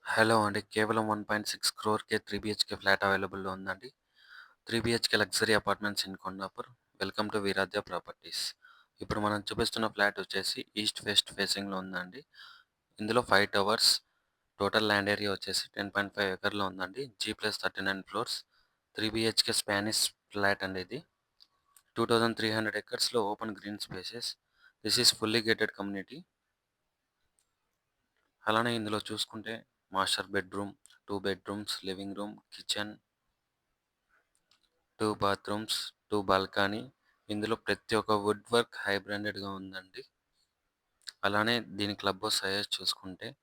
Hello అండి. కేవలం 1.6 క్రోర్‌కే 3 BHK flat అవైలబుల్‌లో ఉందండి. 3 BHK luxury apartments in Kondapur. Welcome to Veeradhya properties. ఇప్పుడు మనం చూపిస్తున్న ఫ్లాట్ వచ్చేసి ఈస్ట్ వెస్ట్ ఫేసింగ్‌లో ఉందండి. ఇందులో 5 టవర్స్, టోటల్ ల్యాండ్ ఏరియా వచ్చేసి 10.5 ఎకర్‌లో ఉందండి. G+39 floors. 3 BHK Spanish flat అండి ఇది. 2300 ఎకర్స్‌లో open green spaces. This is fully gated community. అలానే ఇందులో చూసుకుంటే master bedroom, 2 bedrooms, living room, kitchen, 2 bathrooms, 2 balcony. ఇందులో ప్రతి ఒక్క వుడ్ వర్క్ హై బ్రాండెడ్‌గా ఉందండి. అలానే దీని క్లబ్ హౌస్ సైజ్ చూసుకుంటే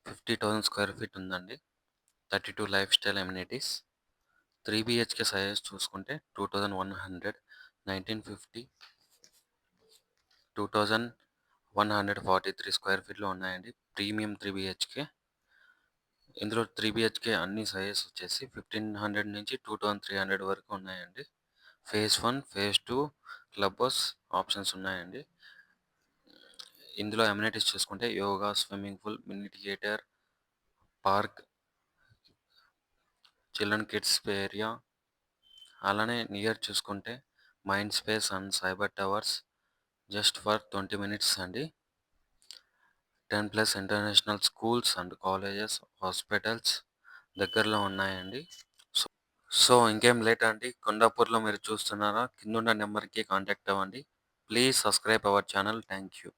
50,000 స్క్వేర్ ఫీట్ ఉందండి. 32 life style amenities. 3 BHK size చూసుకుంటే 2100, 1950, 2143 స్క్వేర్ ఫీట్‌లో ఉన్నాయండి. Premium 3 BHK. ఇందులో 3 బీహెచ్‌కే అన్ని సైజెస్ వచ్చేసి 1500 నుంచి 2300 వరకు ఉన్నాయండి. Phase 1, phase 2 club house options ఉన్నాయండి. ఇందులో అమ్యూనిటీస్ చూసుకుంటే yoga, swimming pool, mini theatre, park, children kids play area. అలానే నియర్ చూసుకుంటే mind space and cyber towers just for 20 minutes అండి. 10+ international schools and colleges, hospitals దగ్గరలో ఉన్నాయండి. సో ఇంకేం లేట్ అండి. కొండాపూర్‌లో మీరు చూస్తున్నారా? కిందున్న నెంబర్‌కి కాంటాక్ట్ అవ్వండి. Please subscribe our channel. Thank you.